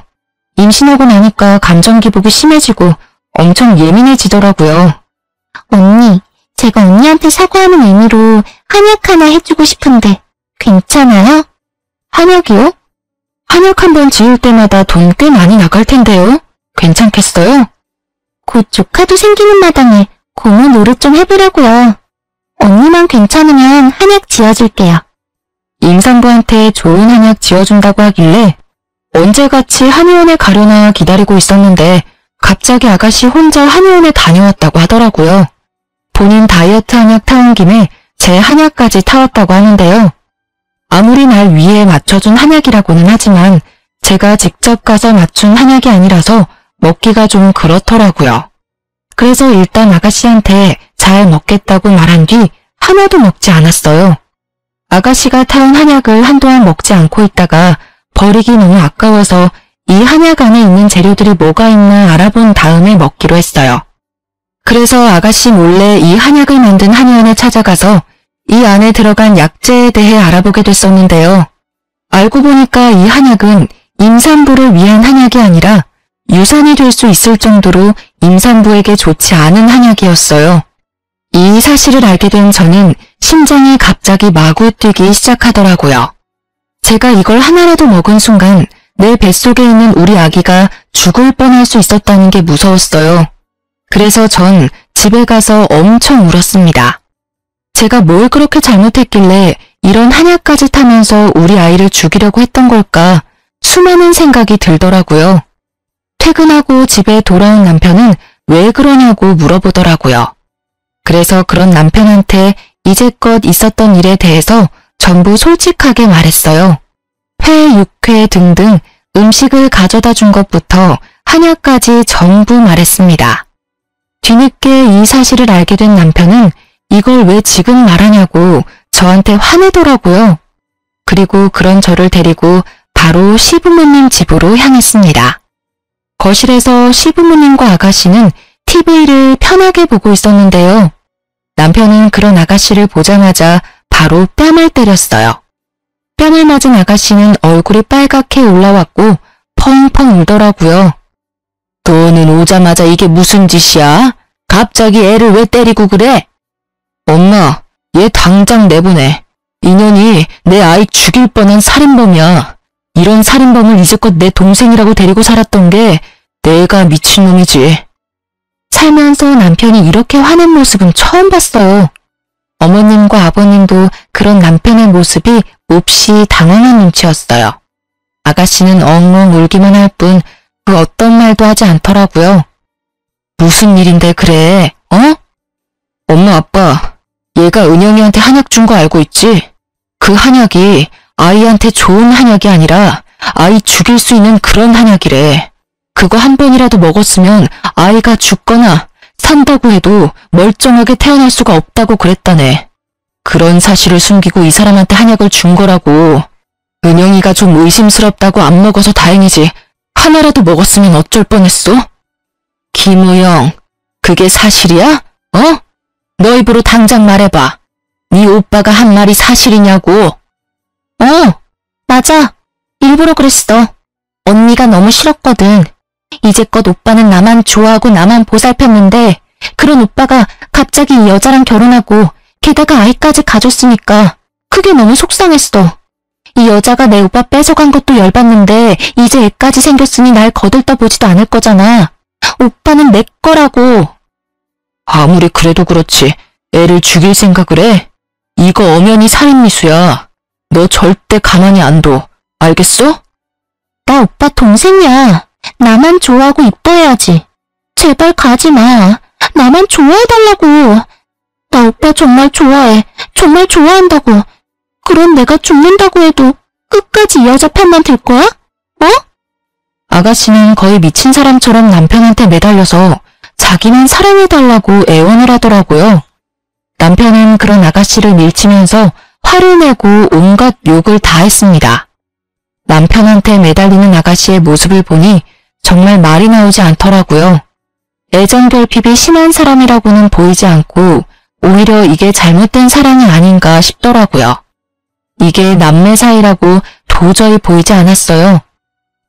임신하고 나니까 감정 기복이 심해지고 엄청 예민해지더라고요. 언니, 제가 언니한테 사과하는 의미로 한약 하나 해주고 싶은데 괜찮아요? 한약이요? 한약 한 번 지을 때마다 돈 꽤 많이 나갈 텐데요. 괜찮겠어요? 곧 조카도 생기는 마당에 고모 노릇 좀 해보려고요. 언니만 괜찮으면 한약 지어줄게요. 임산부한테 좋은 한약 지어준다고 하길래 언제같이 한의원에 가려나 기다리고 있었는데 갑자기 아가씨 혼자 한의원에 다녀왔다고 하더라고요. 본인 다이어트 한약 타온 김에 제 한약까지 타왔다고 하는데요. 아무리 날 위에 맞춰준 한약이라고는 하지만 제가 직접 가서 맞춘 한약이 아니라서 먹기가 좀 그렇더라고요. 그래서 일단 아가씨한테 잘 먹겠다고 말한 뒤 하나도 먹지 않았어요. 아가씨가 타온 한약을 한동안 먹지 않고 있다가 버리기 너무 아까워서 이 한약 안에 있는 재료들이 뭐가 있나 알아본 다음에 먹기로 했어요. 그래서 아가씨 몰래 이 한약을 만든 한의원에 찾아가서 이 안에 들어간 약재에 대해 알아보게 됐었는데요. 알고 보니까 이 한약은 임산부를 위한 한약이 아니라 유산이 될 수 있을 정도로 임산부에게 좋지 않은 한약이었어요. 이 사실을 알게 된 저는 심장이 갑자기 마구 뛰기 시작하더라고요. 제가 이걸 하나라도 먹은 순간 내 뱃속에 있는 우리 아기가 죽을 뻔할 수 있었다는 게 무서웠어요. 그래서 전 집에 가서 엄청 울었습니다. 제가 뭘 그렇게 잘못했길래 이런 한약까지 타면서 우리 아이를 죽이려고 했던 걸까 수많은 생각이 들더라고요. 퇴근하고 집에 돌아온 남편은 왜 그러냐고 물어보더라고요. 그래서 그런 남편한테 이제껏 있었던 일에 대해서 전부 솔직하게 말했어요. 회, 육회 등등 음식을 가져다 준 것부터 한약까지 전부 말했습니다. 뒤늦게 이 사실을 알게 된 남편은 이걸 왜 지금 말하냐고 저한테 화내더라고요. 그리고 그런 저를 데리고 바로 시부모님 집으로 향했습니다. 거실에서 시부모님과 아가씨는 TV를 편하게 보고 있었는데요. 남편은 그런 아가씨를 보자마자 바로 뺨을 때렸어요. 뺨을 맞은 아가씨는 얼굴이 빨갛게 올라왔고 펑펑 울더라고요. 너는 오자마자 이게 무슨 짓이야? 갑자기 애를 왜 때리고 그래? 엄마, 얘 당장 내보내. 인연이 내 아이 죽일 뻔한 살인범이야. 이런 살인범을 이제껏 내 동생이라고 데리고 살았던 게 내가 미친놈이지. 살면서 남편이 이렇게 화낸 모습은 처음 봤어요. 어머님과 아버님도 그런 남편의 모습이 몹시 당황한 눈치였어요. 아가씨는 엉엉 울기만 할 뿐 그 어떤 말도 하지 않더라고요. 무슨 일인데 그래, 어? 엄마 아빠, 얘가 은영이한테 한약 준 거 알고 있지? 그 한약이 아이한테 좋은 한약이 아니라 아이 죽일 수 있는 그런 한약이래. 그거 한 번이라도 먹었으면 아이가 죽거나 산다고 해도 멀쩡하게 태어날 수가 없다고 그랬다네. 그런 사실을 숨기고 이 사람한테 한약을 준 거라고. 은영이가 좀 의심스럽다고 안 먹어서 다행이지. 하나라도 먹었으면 어쩔 뻔했어? 김우영, 그게 사실이야? 어? 너 입으로 당장 말해봐. 네 오빠가 한 말이 사실이냐고. 맞아. 일부러 그랬어. 언니가 너무 싫었거든. 이제껏 오빠는 나만 좋아하고 나만 보살폈는데 그런 오빠가 갑자기 이 여자랑 결혼하고 게다가 아이까지 가졌으니까 그게 너무 속상했어. 이 여자가 내 오빠 뺏어간 것도 열받는데 이제 애까지 생겼으니 날 거들떠보지도 않을 거잖아. 오빠는 내 거라고. 아무리 그래도 그렇지. 애를 죽일 생각을 해? 이거 엄연히 살인미수야. 너 절대 가만히 안 둬. 알겠어? 나 오빠 동생이야. 나만 좋아하고 이뻐해야지. 제발 가지 마. 나만 좋아해달라고. 나 오빠 정말 좋아해. 정말 좋아한다고. 그럼 내가 죽는다고 해도 끝까지 이 여자 편만 들 거야? 아가씨는 거의 미친 사람처럼 남편한테 매달려서 자기만 사랑해달라고 애원을 하더라고요. 남편은 그런 아가씨를 밀치면서 화를 내고 온갖 욕을 다 했습니다. 남편한테 매달리는 아가씨의 모습을 보니 정말 말이 나오지 않더라고요. 애정 결핍이 심한 사람이라고는 보이지 않고 오히려 이게 잘못된 사랑이 아닌가 싶더라고요. 이게 남매 사이라고 도저히 보이지 않았어요.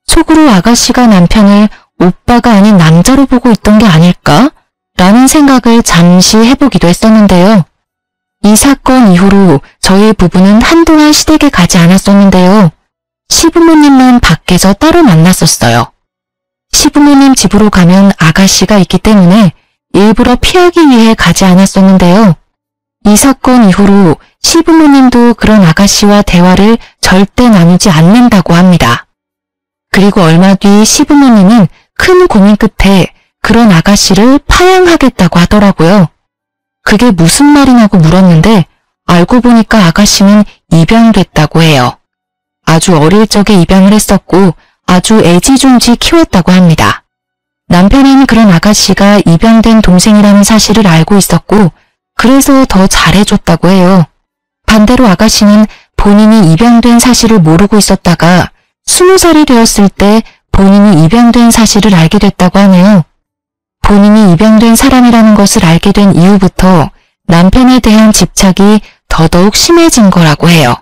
속으로 아가씨가 남편을 오빠가 아닌 남자로 보고 있던 게 아닐까? 라는 생각을 잠시 해보기도 했었는데요. 이 사건 이후로 저희 부부는 한동안 시댁에 가지 않았었는데요. 시부모님만 밖에서 따로 만났었어요. 시부모님 집으로 가면 아가씨가 있기 때문에 일부러 피하기 위해 가지 않았었는데요. 이 사건 이후로 시부모님도 그런 아가씨와 대화를 절대 나누지 않는다고 합니다. 그리고 얼마 뒤 시부모님은 큰 고민 끝에 그런 아가씨를 파양하겠다고 하더라고요. 그게 무슨 말이냐고 물었는데 알고 보니까 아가씨는 입양됐다고 해요. 아주 어릴 적에 입양을 했었고 아주 애지중지 키웠다고 합니다. 남편은 그런 아가씨가 입양된 동생이라는 사실을 알고 있었고 그래서 더 잘해줬다고 해요. 반대로 아가씨는 본인이 입양된 사실을 모르고 있었다가 20살이 되었을 때 본인이 입양된 사실을 알게 됐다고 하네요. 본인이 입양된 사람이라는 것을 알게 된 이후부터 남편에 대한 집착이 더더욱 심해진 거라고 해요.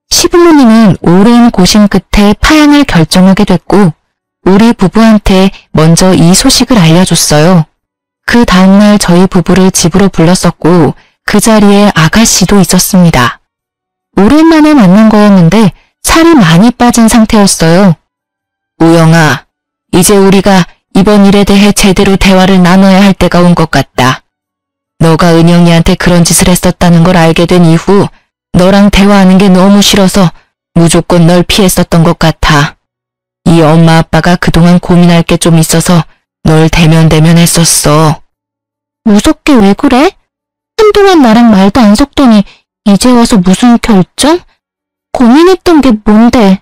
시부모님은 오랜 고심 끝에 파양을 결정하게 됐고 우리 부부한테 먼저 이 소식을 알려줬어요. 그 다음날 저희 부부를 집으로 불렀었고 그 자리에 아가씨도 있었습니다. 오랜만에 만난 거였는데 살이 많이 빠진 상태였어요. 우영아, 이제 우리가 이번 일에 대해 제대로 대화를 나눠야 할 때가 온 것 같다. 너가 은영이한테 그런 짓을 했었다는 걸 알게 된 이후 너랑 대화하는 게 너무 싫어서 무조건 널 피했었던 것 같아. 이 엄마 아빠가 그동안 고민할 게 좀 있어서 널 대면했었어. 무섭게 왜 그래? 한동안 나랑 말도 안 섞더니 이제 와서 무슨 결정? 고민했던 게 뭔데?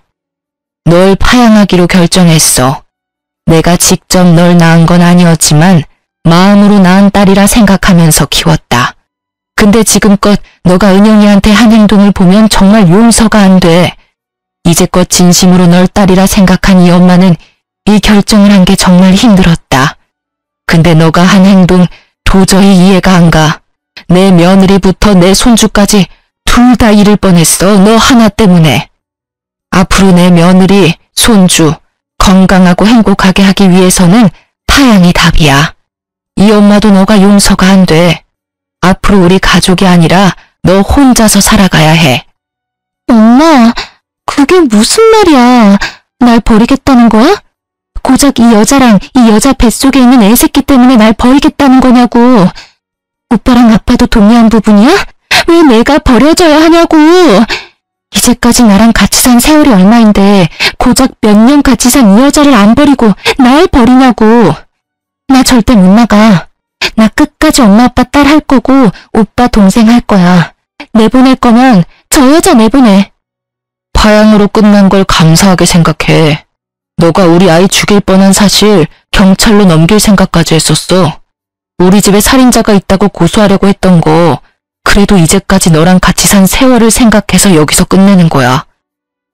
널 파양하기로 결정했어. 내가 직접 널 낳은 건 아니었지만 마음으로 낳은 딸이라 생각하면서 키웠다. 근데 지금껏 너가 은영이한테 한 행동을 보면 정말 용서가 안 돼. 이제껏 진심으로 널 딸이라 생각한 이 엄마는 이 결정을 한 게 정말 힘들었다. 근데 너가 한 행동 도저히 이해가 안 가. 내 며느리부터 내 손주까지 둘 다 잃을 뻔했어. 너 하나 때문에. 앞으로 내 며느리, 손주 건강하고 행복하게 하기 위해서는 파양이 답이야. 이 엄마도 너가 용서가 안 돼. 앞으로 우리 가족이 아니라 너 혼자서 살아가야 해. 엄마, 그게 무슨 말이야? 날 버리겠다는 거야? 고작 이 여자랑 이 여자 뱃속에 있는 애새끼 때문에 날 버리겠다는 거냐고. 오빠랑 아빠도 동의한 부분이야? 왜 내가 버려져야 하냐고. 이제까지 나랑 같이 산 세월이 얼마인데 고작 몇 년 같이 산 이 여자를 안 버리고 날 버리냐고. 나 절대 못 나가. 나 끝까지 엄마 아빠 딸 할 거고 오빠 동생 할 거야. 내보낼 거면 저 여자 내보내. 파양으로 끝난 걸 감사하게 생각해. 너가 우리 아이 죽일 뻔한 사실 경찰로 넘길 생각까지 했었어. 우리 집에 살인자가 있다고 고소하려고 했던 거 그래도 이제까지 너랑 같이 산 세월을 생각해서 여기서 끝내는 거야.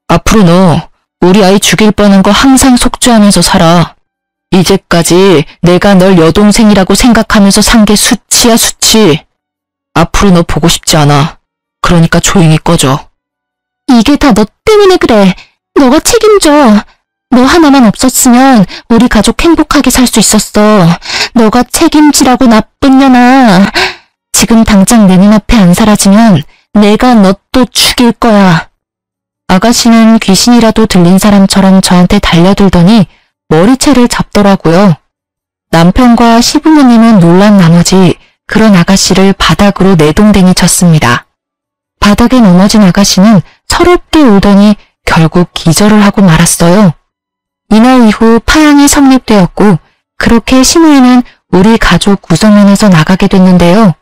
앞으로 너 우리 아이 죽일 뻔한 거 항상 속죄하면서 살아. 이제까지 내가 널 여동생이라고 생각하면서 산 게 수치야 수치. 앞으로 너 보고 싶지 않아. 그러니까 조용히 꺼져. 이게 다 너 때문에 그래. 너가 책임져. 너 하나만 없었으면 우리 가족 행복하게 살 수 있었어. 너가 책임지라고 나쁜 년아. 지금 당장 내 눈앞에 안 사라지면 내가 너 또 죽일 거야. 아가씨는 귀신이라도 들린 사람처럼 저한테 달려들더니 머리채를 잡더라고요. 남편과 시부모님은 놀란 나머지 그런 아가씨를 바닥으로 내동댕이 쳤습니다. 바닥에 넘어진 아가씨는 서럽게 울더니 결국 기절을 하고 말았어요. 이날 이후 파양이 성립되었고 그렇게 시누이는 우리 가족 구성원에서 나가게 됐는데요.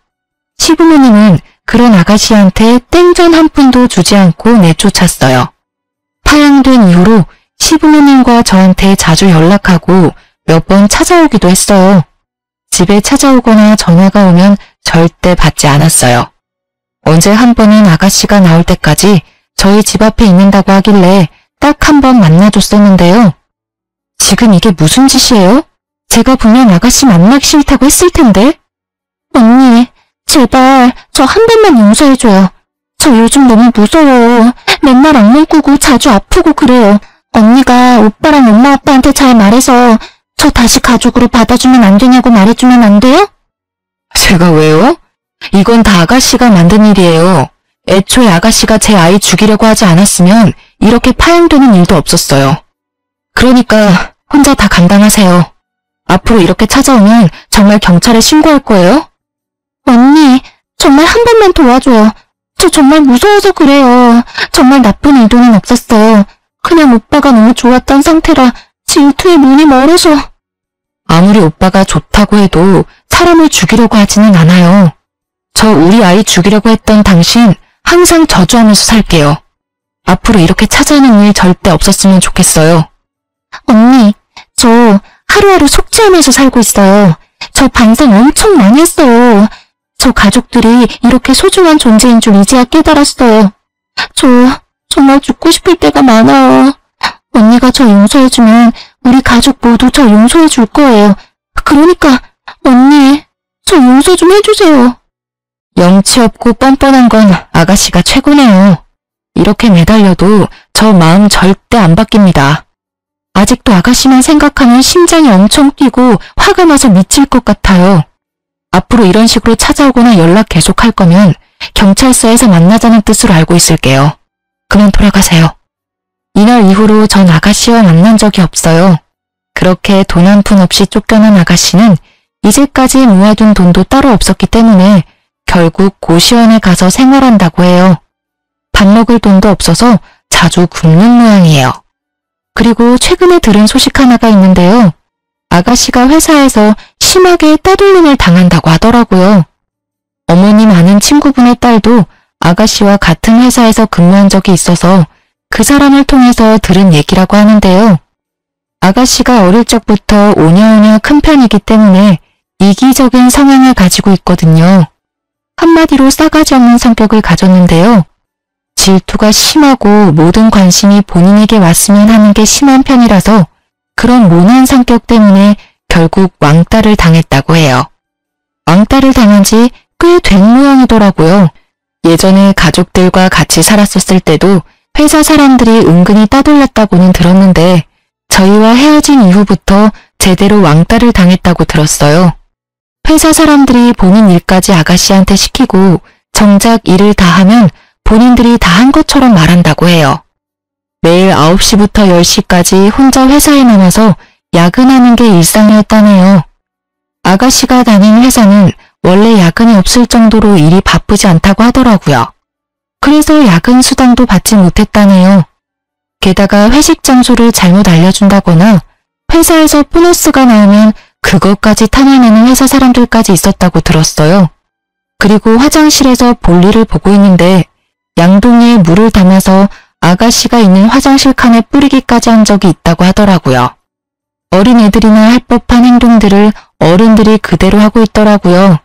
시부모님은 그런 아가씨한테 땡전 한 푼도 주지 않고 내쫓았어요. 파양된 이후로 시부모님과 저한테 자주 연락하고 몇 번 찾아오기도 했어요. 집에 찾아오거나 전화가 오면 절대 받지 않았어요. 언제 한 번은 아가씨가 나올 때까지 저희 집 앞에 있는다고 하길래 딱 한 번 만나줬었는데요. 지금 이게 무슨 짓이에요? 제가 분명 아가씨 만나기 싫다고 했을 텐데. 언니, 제발 저 한 번만 용서해줘요. 저 요즘 너무 무서워요. 맨날 악몽 꾸고 자주 아프고 그래요. 언니가 오빠랑 엄마 아빠한테 잘 말해서 저 다시 가족으로 받아주면 안 되냐고 말해주면 안 돼요? 제가 왜요? 이건 다 아가씨가 만든 일이에요. 애초에 아가씨가 제 아이 죽이려고 하지 않았으면 이렇게 파양되는 일도 없었어요. 그러니까 혼자 다 감당하세요. 앞으로 이렇게 찾아오면 정말 경찰에 신고할 거예요? 언니, 정말 한 번만 도와줘요. 저 정말 무서워서 그래요. 정말 나쁜 의도는 없었어요. 그냥 오빠가 너무 좋았던 상태라 질투에 눈이 멀어서. 아무리 오빠가 좋다고 해도 사람을 죽이려고 하지는 않아요. 저 우리 아이 죽이려고 했던 당신 항상 저주하면서 살게요. 앞으로 이렇게 찾아오는 일 절대 없었으면 좋겠어요. 언니, 저 하루하루 속죄하면서 살고 있어요. 저 반성 엄청 많이 했어요. 저 가족들이 이렇게 소중한 존재인 줄 이제야 깨달았어요. 저 정말 죽고 싶을 때가 많아요. 언니가 저 용서해주면 우리 가족 모두 저 용서해줄 거예요. 그러니까 언니, 저 용서 좀 해주세요. 영치 없고 뻔뻔한 건 아가씨가 최고네요. 이렇게 매달려도 저 마음 절대 안 바뀝니다. 아직도 아가씨만 생각하면 심장이 엄청 뛰고 화가 나서 미칠 것 같아요. 앞으로 이런 식으로 찾아오거나 연락 계속할 거면 경찰서에서 만나자는 뜻으로 알고 있을게요. 그만 돌아가세요. 이날 이후로 전 아가씨와 만난 적이 없어요. 그렇게 돈 한 푼 없이 쫓겨난 아가씨는 이제까지 모아둔 돈도 따로 없었기 때문에 결국 고시원에 가서 생활한다고 해요. 밥 먹을 돈도 없어서 자주 굶는 모양이에요. 그리고 최근에 들은 소식 하나가 있는데요. 아가씨가 회사에서 심하게 따돌림을 당한다고 하더라고요. 어머님 아는 친구분의 딸도 아가씨와 같은 회사에서 근무한 적이 있어서 그 사람을 통해서 들은 얘기라고 하는데요. 아가씨가 어릴 적부터 오냐오냐 큰 편이기 때문에 이기적인 성향을 가지고 있거든요. 한마디로 싸가지 없는 성격을 가졌는데요. 질투가 심하고 모든 관심이 본인에게 왔으면 하는 게 심한 편이라서 그런 모난 성격 때문에 결국 왕따를 당했다고 해요. 왕따를 당한 지 꽤 된 모양이더라고요. 예전에 가족들과 같이 살았었을 때도 회사 사람들이 은근히 따돌렸다고는 들었는데 저희와 헤어진 이후부터 제대로 왕따를 당했다고 들었어요. 회사 사람들이 본인 일까지 아가씨한테 시키고 정작 일을 다 하면 본인들이 다 한 것처럼 말한다고 해요. 매일 9시부터 10시까지 혼자 회사에 남아서 야근하는 게 일상이었다네요. 아가씨가 다니는 회사는 원래 야근이 없을 정도로 일이 바쁘지 않다고 하더라고요. 그래서 야근 수당도 받지 못했다네요. 게다가 회식 장소를 잘못 알려준다거나 회사에서 보너스가 나오면 그것까지 탐내는 회사 사람들까지 있었다고 들었어요. 그리고 화장실에서 볼일을 보고 있는데 양동이에 물을 담아서 아가씨가 있는 화장실 칸에 뿌리기까지 한 적이 있다고 하더라고요. 어린애들이나 할 법한 행동들을 어른들이 그대로 하고 있더라고요.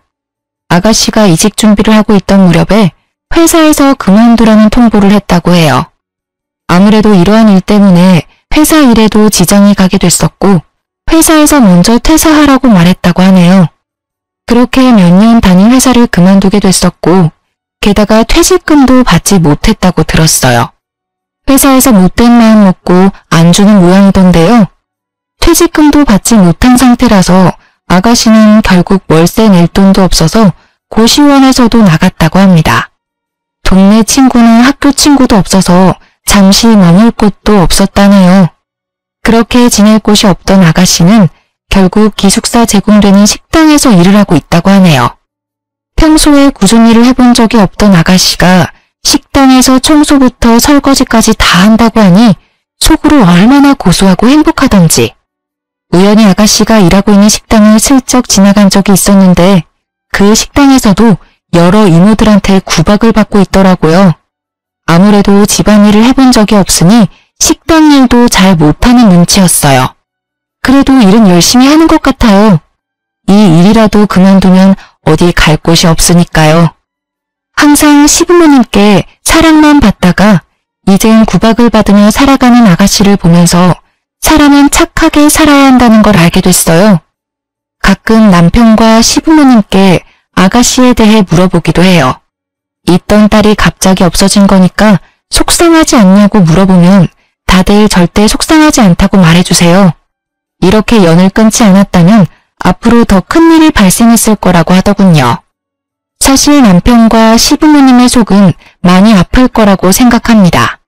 아가씨가 이직 준비를 하고 있던 무렵에 회사에서 그만두라는 통보를 했다고 해요. 아무래도 이러한 일 때문에 회사 일에도 지장이 가게 됐었고 회사에서 먼저 퇴사하라고 말했다고 하네요. 그렇게 몇 년 다닌 회사를 그만두게 됐었고 게다가 퇴직금도 받지 못했다고 들었어요. 회사에서 못된 마음 먹고 안 주는 모양이던데요. 퇴직금도 받지 못한 상태라서 아가씨는 결국 월세 낼 돈도 없어서 고시원에서도 나갔다고 합니다. 동네 친구나 학교 친구도 없어서 잠시 머물 곳도 없었다네요. 그렇게 지낼 곳이 없던 아가씨는 결국 기숙사 제공되는 식당에서 일을 하고 있다고 하네요. 평소에 꾸준히 일을 해본 적이 없던 아가씨가 식당에서 청소부터 설거지까지 다 한다고 하니 속으로 얼마나 고소하고 행복하던지. 우연히 아가씨가 일하고 있는 식당을 슬쩍 지나간 적이 있었는데 그 식당에서도 여러 이모들한테 구박을 받고 있더라고요. 아무래도 집안일을 해본 적이 없으니 식당 일도 잘 못하는 눈치였어요. 그래도 일은 열심히 하는 것 같아요. 이 일이라도 그만두면 어디 갈 곳이 없으니까요. 항상 시부모님께 사랑만 받다가 이젠 구박을 받으며 살아가는 아가씨를 보면서 사람은 착하게 살아야 한다는 걸 알게 됐어요. 가끔 남편과 시부모님께 아가씨에 대해 물어보기도 해요. 있던 딸이 갑자기 없어진 거니까 속상하지 않냐고 물어보면 다들 절대 속상하지 않다고 말해주세요. 이렇게 연을 끊지 않았다면 앞으로 더 큰 일이 발생했을 거라고 하더군요. 사실 남편과 시부모님의 속은 많이 아플 거라고 생각합니다.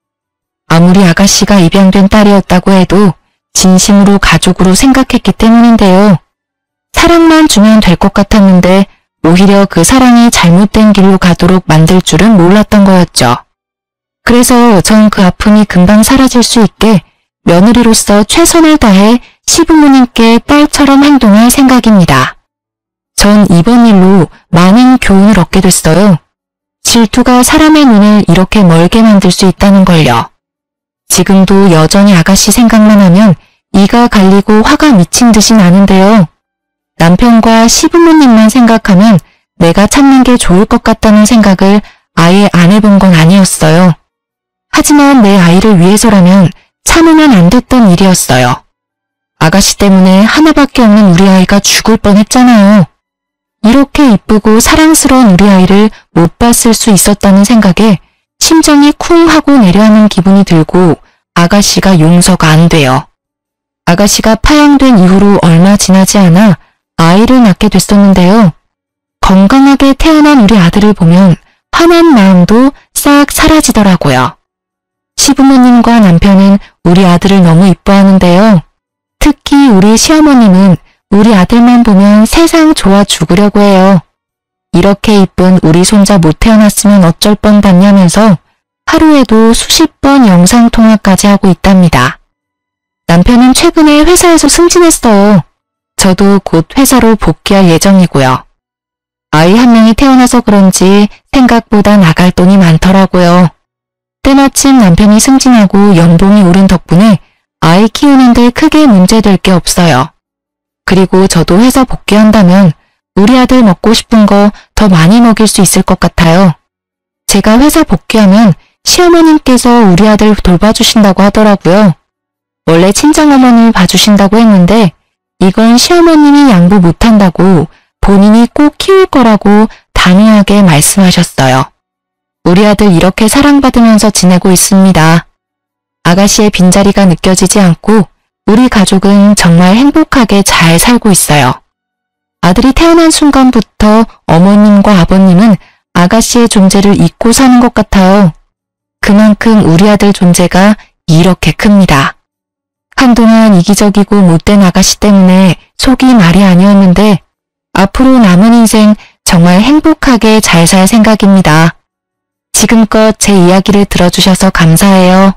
아무리 아가씨가 입양된 딸이었다고 해도 진심으로 가족으로 생각했기 때문인데요. 사랑만 주면 될 것 같았는데 오히려 그 사랑이 잘못된 길로 가도록 만들 줄은 몰랐던 거였죠. 그래서 전 그 아픔이 금방 사라질 수 있게 며느리로서 최선을 다해 시부모님께 딸처럼 행동할 생각입니다. 전 이번 일로 많은 교훈을 얻게 됐어요. 질투가 사람의 눈을 이렇게 멀게 만들 수 있다는 걸요. 지금도 여전히 아가씨 생각만 하면 이가 갈리고 화가 미친 듯이 나는데요. 남편과 시부모님만 생각하면 내가 참는 게 좋을 것 같다는 생각을 아예 안 해본 건 아니었어요. 하지만 내 아이를 위해서라면 참으면 안 됐던 일이었어요. 아가씨 때문에 하나밖에 없는 우리 아이가 죽을 뻔했잖아요. 이렇게 이쁘고 사랑스러운 우리 아이를 못 봤을 수 있었다는 생각에 심장이 쿵 하고 내려앉는 기분이 들고 아가씨가 용서가 안 돼요. 아가씨가 파양된 이후로 얼마 지나지 않아 아이를 낳게 됐었는데요. 건강하게 태어난 우리 아들을 보면 화난 마음도 싹 사라지더라고요. 시부모님과 남편은 우리 아들을 너무 이뻐하는데요. 특히 우리 시어머님은 우리 아들만 보면 세상 좋아 죽으려고 해요. 이렇게 이쁜 우리 손자 못 태어났으면 어쩔 뻔했냐면서 하루에도 수십 번 영상통화까지 하고 있답니다. 남편은 최근에 회사에서 승진했어요. 저도 곧 회사로 복귀할 예정이고요. 아이 한 명이 태어나서 그런지 생각보다 나갈 돈이 많더라고요. 때마침 남편이 승진하고 연봉이 오른 덕분에 아이 키우는데 크게 문제될 게 없어요. 그리고 저도 회사 복귀한다면 우리 아들 먹고 싶은 거 더 많이 먹일 수 있을 것 같아요. 제가 회사 복귀하면 시어머님께서 우리 아들 돌봐주신다고 하더라고요. 원래 친정어머님이 봐주신다고 했는데 이건 시어머님이 양보 못한다고 본인이 꼭 키울 거라고 단호하게 말씀하셨어요. 우리 아들 이렇게 사랑받으면서 지내고 있습니다. 아가씨의 빈자리가 느껴지지 않고 우리 가족은 정말 행복하게 잘 살고 있어요. 아들이 태어난 순간부터 어머님과 아버님은 아가씨의 존재를 잊고 사는 것 같아요. 그만큼 우리 아들 존재가 이렇게 큽니다. 한동안 이기적이고 못된 아가씨 때문에 속이 말이 아니었는데 앞으로 남은 인생 정말 행복하게 잘 살 생각입니다. 지금껏 제 이야기를 들어주셔서 감사해요.